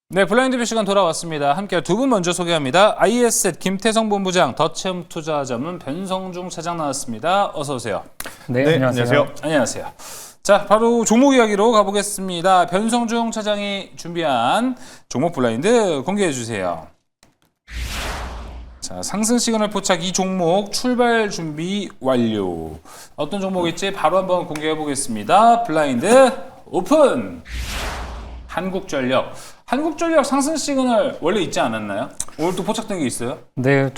네, 블라인드 뷰 시간 돌아왔습니다. 함께 두 분 먼저 소개합니다. IS셋 김태성 본부장, 더체험 투자 전문 변성중 차장 나왔습니다. 어서 오세요. 네, 안녕하세요. 안녕하세요. 자, 바로 종목 이야기로 가보겠습니다. 변성중 차장이 준비한 종목 블라인드 공개해 주세요. 자, 상승 시그널 포착 이 종목 출발 준비 완료. 어떤 종목일지 바로 한번 공개해 보겠습니다. 블라인드 오픈. 한국전력 상승 시그널 원래 있지 않았나요? 오늘 또 포착된 게 있어요? 네,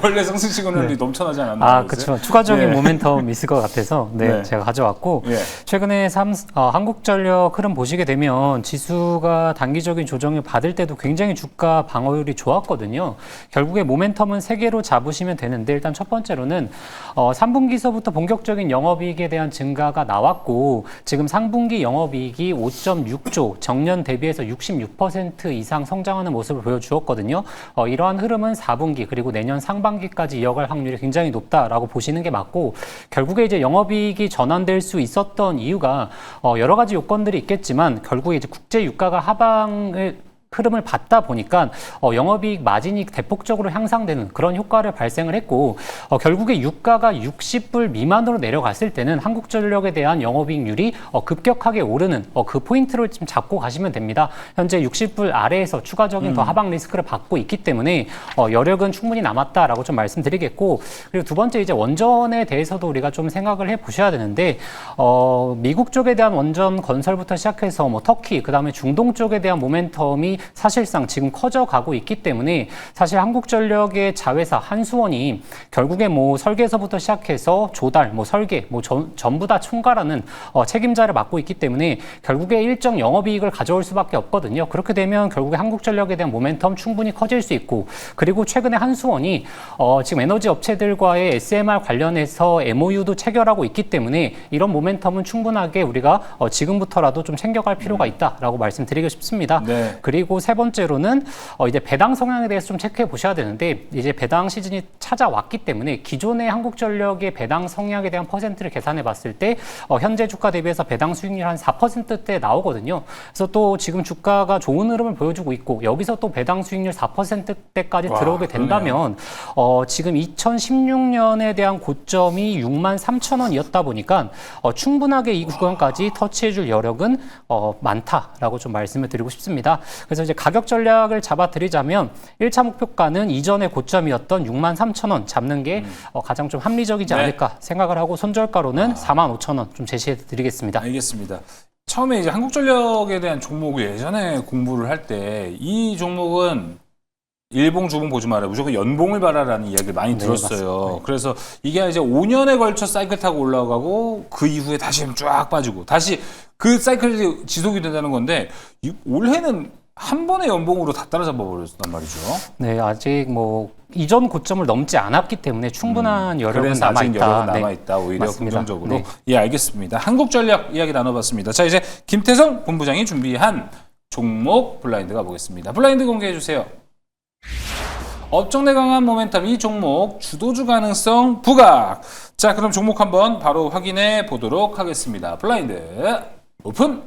원래 상승 시그널이 넘쳐나지 않았나요? 그렇죠. 추가적인 모멘텀 있을 것 같아서 제가 가져왔고 최근에 한국전력 흐름 보시게 되면 지수가 단기적인 조정을 받을 때도 굉장히 주가 방어율이 좋았거든요. 결국에 모멘텀은 세 개로 잡으시면 되는데 일단 첫 번째로는 3분기서부터 본격적인 영업이익에 대한 증가가 나왔고 지금 상분기 영업이익이 5.6조, 정년 대비해서 66% 이상 성장하는 모습을 보여주었거든요. 이러한 흐름은 4분기 그리고 내년 상반기까지 이어갈 확률이 굉장히 높다라고 보시는 게 맞고 결국에 이제 영업이익이 전환될 수 있었던 이유가 여러 가지 요건들이 있겠지만 결국에 이제 국제 유가가 하방을 흐름을 받다 보니까 영업이익 마진이 대폭적으로 향상되는 그런 효과를 발생을 했고 결국에 유가가 60불 미만으로 내려갔을 때는 한국전력에 대한 영업이익률이 급격하게 오르는 그 포인트를 좀 잡고 가시면 됩니다. 현재 60불 아래에서 추가적인 더 하방 리스크를 받고 있기 때문에 여력은 충분히 남았다라고 좀 말씀드리겠고 그리고 두 번째 이제 원전에 대해서도 우리가 좀 생각을 해 보셔야 되는데 미국 쪽에 대한 원전 건설부터 시작해서 터키 그다음에 중동 쪽에 대한 모멘텀이 사실상 지금 커져가고 있기 때문에 사실 한국전력의 자회사 한수원이 결국에 설계서부터 시작해서 조달, 설계, 전부 다 총괄하는 책임자를 맡고 있기 때문에 결국에 일정 영업이익을 가져올 수밖에 없거든요. 그렇게 되면 결국에 한국전력에 대한 모멘텀 충분히 커질 수 있고 그리고 최근에 한수원이 지금 에너지 업체들과의 SMR 관련해서 MOU도 체결하고 있기 때문에 이런 모멘텀은 충분하게 우리가 지금부터라도 좀 챙겨갈 필요가 있다라고 말씀드리고 싶습니다. 네. 그리고 세 번째로는 이제 배당 성향에 대해서 좀 체크해 보셔야 되는데 이제 배당 시즌이 찾아왔기 때문에 기존의 한국전력의 배당 성향에 대한 퍼센트를 계산해 봤을 때 현재 주가 대비해서 배당 수익률 한 4%대 나오거든요. 그래서 또 지금 주가가 좋은 흐름을 보여주고 있고 여기서 또 배당 수익률 4%대까지 들어오게 된다면 지금 2016년에 대한 고점이 63,000원이었다 보니까 충분하게 이 구간까지 터치해 줄 여력은 많다라고 좀 말씀을 드리고 싶습니다. 그래서 이제 가격 전략을 잡아드리자면 1차 목표가는 이전의 고점이었던 63,000원 잡는 게 가장 좀 합리적이지 않을까 생각을 하고 손절가로는 45,000원 좀 제시해 드리겠습니다. 알겠습니다. 처음에 이제 한국전력에 대한 종목을 예전에 공부를 할 때 이 종목은 일봉 주봉 보지 마라 무조건 연봉을 봐라라는 이야기를 많이 들었어요. 그래서 이게 이제 5년에 걸쳐 사이클 타고 올라가고 그 이후에 다시 쫙 빠지고 다시 그 사이클이 지속이 된다는 건데 올해는 한 번의 연봉으로 다 따라잡아 버렸단 말이죠. 네, 아직 이전 고점을 넘지 않았기 때문에 충분한 여력은 남아있다. 여력은 남아있다. 오히려 맞습니다. 긍정적으로. 네. 예, 알겠습니다. 한국전력 이야기 나눠봤습니다. 자, 이제 김태성 본부장이 준비한 종목 블라인드 가보겠습니다. 블라인드 공개해 주세요. 업종 내 강한 모멘텀 이 종목 주도주 가능성 부각. 자, 그럼 종목 한번 바로 확인해 보도록 하겠습니다. 블라인드 오픈.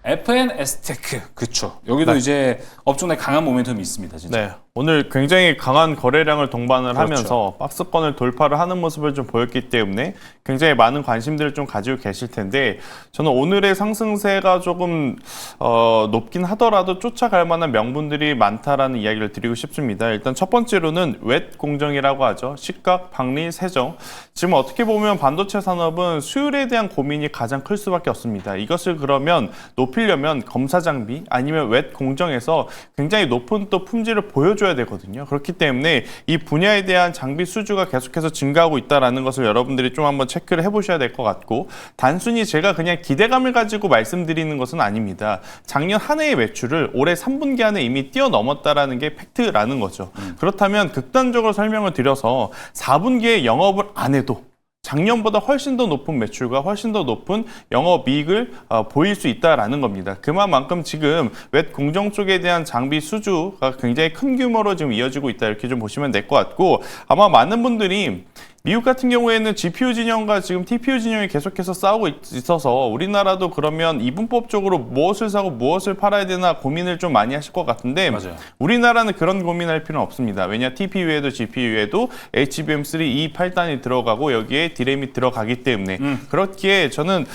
FNS테크 그쵸. 여기도 이제 업종 내 강한 모멘텀이 있습니다. 진짜. 네, 오늘 굉장히 강한 거래량을 동반을 그렇죠. 하면서 박스권을 돌파를 하는 모습을 좀 보였기 때문에 굉장히 많은 관심들을 좀 가지고 계실 텐데 저는 오늘의 상승세가 조금 높긴 하더라도 쫓아갈 만한 명분들이 많다라는 이야기를 드리고 싶습니다. 일단 첫 번째로는 웻 공정이라고 하죠. 시각, 박리, 세정. 지금 어떻게 보면 반도체 산업은 수율에 대한 고민이 가장 클 수밖에 없습니다. 이것을 그러면 높이려면 검사 장비 아니면 웻 공정에서 굉장히 높은 또 품질을 보여줘야 되거든요. 그렇기 때문에 이 분야에 대한 장비 수주가 계속해서 증가하고 있다는 것을 여러분들이 좀 한번 체크를 해보셔야 될 것 같고 단순히 제가 그냥 기대감을 가지고 말씀드리는 것은 아닙니다. 작년 한 해의 매출을 올해 3분기 안에 이미 뛰어넘었다라는 게 팩트라는 거죠. 그렇다면 극단적으로 설명을 드려서 4분기에 영업을 안 해도 작년보다 훨씬 더 높은 매출과 훨씬 더 높은 영업이익을 보일 수 있다라는 겁니다. 그만큼 지금 웻 공정 쪽에 대한 장비 수주가 굉장히 큰 규모로 지금 이어지고 있다 이렇게 좀 보시면 될 것 같고 아마 많은 분들이 미국 같은 경우에는 GPU 진영과 지금 TPU 진영이 계속해서 싸우고 있어서 우리나라도 그러면 이분법적으로 무엇을 사고 무엇을 팔아야 되나 고민을 좀 많이 하실 것 같은데 맞아요. 우리나라는 그런 고민할 필요는 없습니다. 왜냐 TPU에도 GPU에도 HBM3 E 8단이 들어가고 여기에 D램이 들어가기 때문에 그렇기에 저는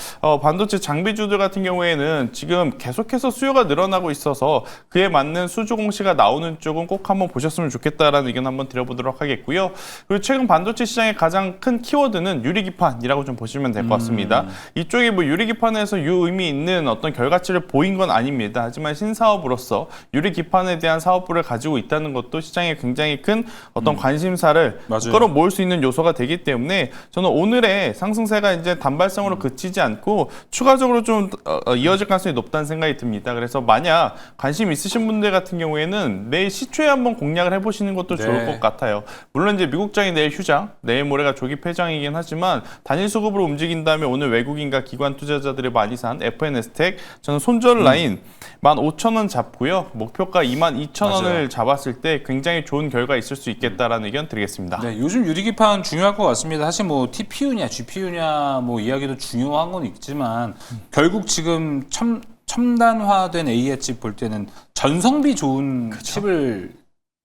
반도체 장비주들 같은 경우에는 지금 계속해서 수요가 늘어나고 있어서 그에 맞는 수주 공시가 나오는 쪽은 꼭 한번 보셨으면 좋겠다라는 의견 한번 드려보도록 하겠고요. 그리고 최근 반도체 시장의 가장 큰 키워드는 유리기판이라고 좀 보시면 될 것 같습니다. 이쪽이 뭐 유리기판에서 유의미 있는 어떤 결과치를 보인 건 아닙니다. 하지만 신사업으로서 유리기판에 대한 사업부를 가지고 있다는 것도 시장에 굉장히 큰 어떤 관심사를 맞아요. 끌어모을 수 있는 요소가 되기 때문에 저는 오늘의 상승세가 이제 단발성으로 그치지 않고 추가적으로 좀 이어질 가능성이 높다는 생각이 듭니다. 그래서 만약 관심 있으신 분들 같은 경우에는 내일 시초에 한번 공략을 해보시는 것도 좋을 것 같아요. 물론 이제 미국장이 내일 휴장, 내일 모레가 조기 폐장이긴 하지만 단일 수급으로 움직인다면 오늘 외국인과 기관 투자자들이 많이 산 FNS텍 저는 손절 라인 15,000원 잡고요. 목표가 22,000원을 잡았을 때 굉장히 좋은 결과 있을 수 있겠다라는 의견 드리겠습니다. 네, 요즘 유리기판 중요할 것 같습니다. 사실 뭐 TPU냐 GPU냐 뭐 이야기도 중요한 건 있지만 결국 지금 첨단화된 AI 칩 볼 때는 전성비 좋은 칩을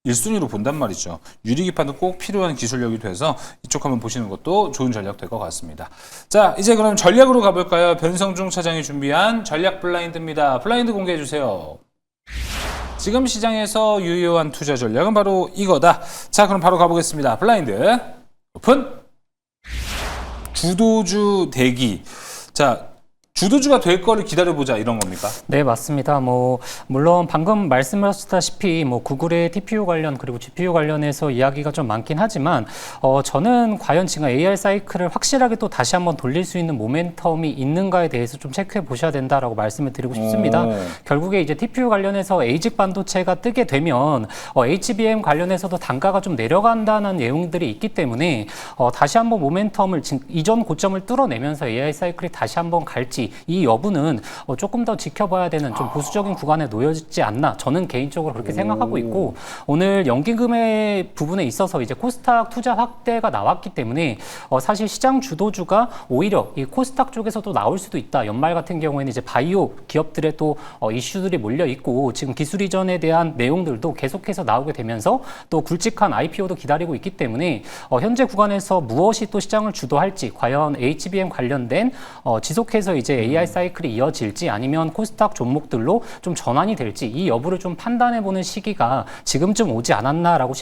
1순위로 본단 말이죠. 유리기판도 꼭 필요한 기술력이 돼서 이쪽 한번 보시는 것도 좋은 전략 될 것 같습니다. 자, 이제 그럼 전략으로 가볼까요? 변성중 차장이 준비한 전략 블라인드입니다. 블라인드 공개해 주세요. 지금 시장에서 유효한 투자 전략은 바로 이거다. 자, 그럼 바로 가보겠습니다. 블라인드 오픈. 주도주 대기. 자, 주도주가 될 거를 기다려보자 이런 겁니까? 네, 맞습니다. 물론 방금 말씀하셨다시피 구글의 TPU 관련 그리고 GPU 관련해서 이야기가 좀 많긴 하지만 저는 과연 지금 AR 사이클을 확실하게 또 다시 한번 돌릴 수 있는 모멘텀이 있는가에 대해서 좀 체크해 보셔야 된다라고 말씀을 드리고 싶습니다. 결국에 이제 TPU 관련해서 에이직 반도체가 뜨게 되면 HBM 관련해서도 단가가 좀 내려간다는 내용들이 있기 때문에 다시 한번 모멘텀을 이전 고점을 뚫어내면서 AI 사이클이 다시 한번 갈지 이 여부는 조금 더 지켜봐야 되는 좀 보수적인 구간에 놓여지지 않나 저는 개인적으로 그렇게 생각하고 있고 오늘 연기금의 부분에 있어서 이제 코스닥 투자 확대가 나왔기 때문에 사실 시장 주도주가 오히려 이 코스닥 쪽에서도 나올 수도 있다. 연말 같은 경우에는 이제 바이오 기업들의 또 이슈들이 몰려 있고 지금 기술 이전에 대한 내용들도 계속해서 나오게 되면서 또 굵직한 IPO도 기다리고 있기 때문에 현재 구간에서 무엇이 또 시장을 주도할지 과연 HBM 관련된 지속해서 이제 AI 사이클이 이어질지 아니면 코스닥 종목들로 좀 전환이 될지 이 여부를 좀 판단해보는 시기가 지금쯤 오지 않았나라고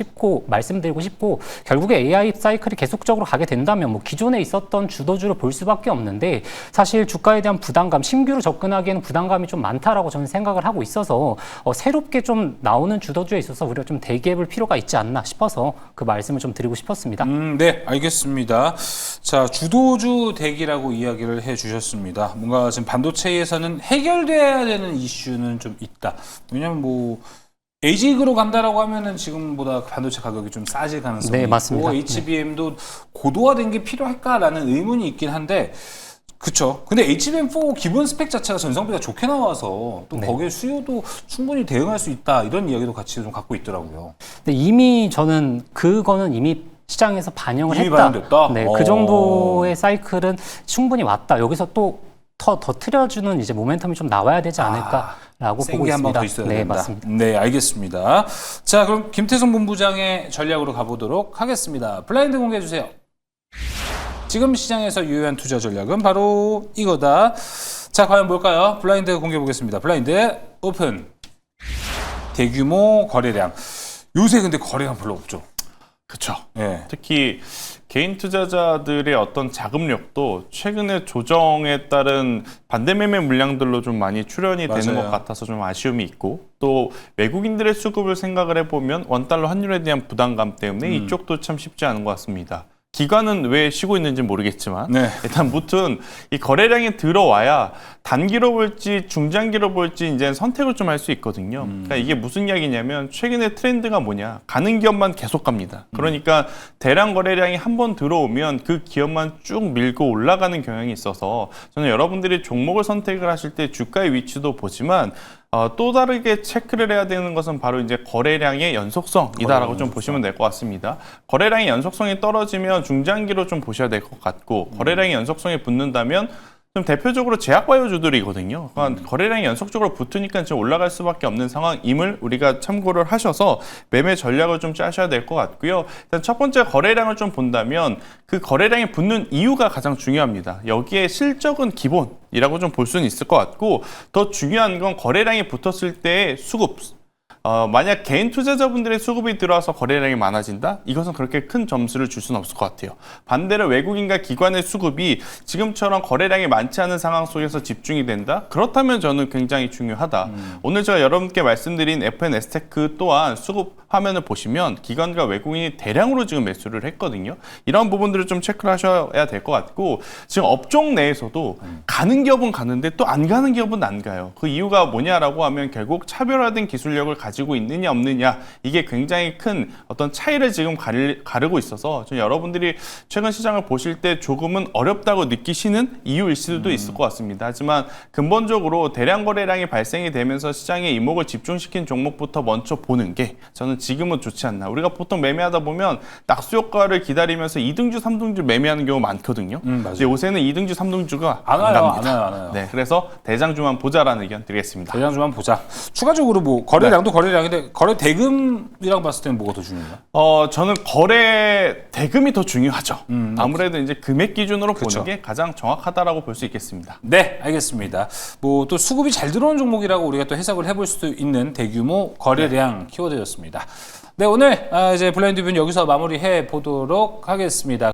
말씀드리고 싶고 결국에 AI 사이클이 계속적으로 가게 된다면 기존에 있었던 주도주를 볼 수밖에 없는데 사실 주가에 대한 부담감, 신규로 접근하기에는 부담감이 좀 많다라고 저는 생각을 하고 있어서 새롭게 좀 나오는 주도주에 있어서 우리가 좀 대기해볼 필요가 있지 않나 싶어서 그 말씀을 좀 드리고 싶었습니다. 네, 알겠습니다. 자, 주도주 대기라고 이야기를 해주셨습니다. 뭔가 지금 반도체에서는 해결돼야 되는 이슈는 좀 있다. 왜냐면 에이직으로 간다라고 하면은 지금보다 반도체 가격이 좀 싸질 가능성이 있고 맞습니다. HBM도 고도화된 게 필요할까라는 의문이 있긴 한데 그쵸. 근데 HBM4 기본 스펙 자체가 전성비가 좋게 나와서 또 거기에 수요도 충분히 대응할 수 있다 이런 이야기도 같이 좀 갖고 있더라고요. 근데 이미 저는 그거는 이미 시장에서 반영을 이미 했다. 반영됐다? 네, 그 정도의 사이클은 충분히 왔다. 여기서 또 더 틀어주는 이제 모멘텀이 좀 나와야 되지 않을까라고 보고 있습니다. 한번 더 있어야 네, 된다. 맞습니다. 네, 알겠습니다. 자, 그럼 김태성 본부장의 전략으로 가보도록 하겠습니다. 블라인드 공개해 주세요. 지금 시장에서 유효한 투자 전략은 바로 이거다. 자, 과연 뭘까요? 블라인드 공개해 보겠습니다. 블라인드 오픈. 대규모 거래량. 요새 근데 거래량 별로 없죠. 그렇죠. 네. 특히 개인 투자자들의 어떤 자금력도 최근에 조정에 따른 반대매매 물량들로 좀 많이 출현이 되는 맞아요. 것 같아서 좀 아쉬움이 있고 또 외국인들의 수급을 생각을 해보면 원달러 환율에 대한 부담감 때문에 이쪽도 참 쉽지 않은 것 같습니다. 기관은 왜 쉬고 있는지 모르겠지만 일단 무튼 이 거래량이 들어와야 단기로 볼지 중장기로 볼지 이제 선택을 좀 할 수 있거든요. 그러니까 이게 무슨 이야기냐면 최근에 트렌드가 뭐냐 가는 기업만 계속 갑니다. 그러니까 대량 거래량이 한번 들어오면 그 기업만 쭉 밀고 올라가는 경향이 있어서 저는 여러분들이 종목을 선택을 하실 때 주가의 위치도 보지만 또 다르게 체크를 해야 되는 것은 바로 이제 거래량의 연속성이다라고 좀 보시면 될 것 같습니다. 거래량의 연속성이 떨어지면 중장기로 좀 보셔야 될 것 같고 거래량의 연속성이 붙는다면 좀 대표적으로 제약바이오주들이거든요. 그러니까 거래량이 연속적으로 붙으니까 지금 올라갈 수밖에 없는 상황임을 우리가 참고를 하셔서 매매 전략을 좀 짜셔야 될 것 같고요. 일단 첫 번째 거래량을 좀 본다면 그 거래량이 붙는 이유가 가장 중요합니다. 여기에 실적은 기본이라고 좀 볼 수는 있을 것 같고 더 중요한 건 거래량이 붙었을 때의 수급. 만약 개인 투자자분들의 수급이 들어와서 거래량이 많아진다? 이것은 그렇게 큰 점수를 줄 수는 없을 것 같아요. 반대로 외국인과 기관의 수급이 지금처럼 거래량이 많지 않은 상황 속에서 집중이 된다? 그렇다면 저는 굉장히 중요하다. 오늘 제가 여러분께 말씀드린 FNS테크 또한 수급 화면을 보시면 기관과 외국인이 대량으로 지금 매수를 했거든요. 이런 부분들을 좀 체크를 하셔야 될 것 같고 지금 업종 내에서도 가는 기업은 가는데 또 안 가는 기업은 안 가요. 그 이유가 뭐냐라고 하면 결국 차별화된 기술력을 가지고 있느냐 없느냐 이게 굉장히 큰 어떤 차이를 지금 가르고 있어서 좀 여러분들이 최근 시장을 보실 때 조금은 어렵다고 느끼시는 이유일 수도 있을 것 같습니다. 하지만 근본적으로 대량 거래량이 발생이 되면서 시장에 이목을 집중시킨 종목부터 먼저 보는 게 저는 지금은 좋지 않나. 우리가 보통 매매하다 보면 낙수 효과를 기다리면서 2등주, 3등주 매매하는 경우 많거든요. 근데 요새는 2등주, 3등주가 안 갑니다. 안 와요. 네, 그래서 대장주만 보자라는 의견 드리겠습니다. 대장주만 보자. 추가적으로 뭐 거래량도 거래량인데 거래 대금이랑 봤을 때는 뭐가 더 중요해요? 저는 거래 대금이 더 중요하죠. 아무래도 이제 금액 기준으로 그쵸. 보는 게 가장 정확하다라고 볼 수 있겠습니다. 네, 알겠습니다. 뭐 또 수급이 잘 들어오는 종목이라고 우리가 또 해석을 해볼 수도 있는 대규모 거래량 키워드였습니다. 네, 오늘 이제 블라인드 뷰는 여기서 마무리해 보도록 하겠습니다.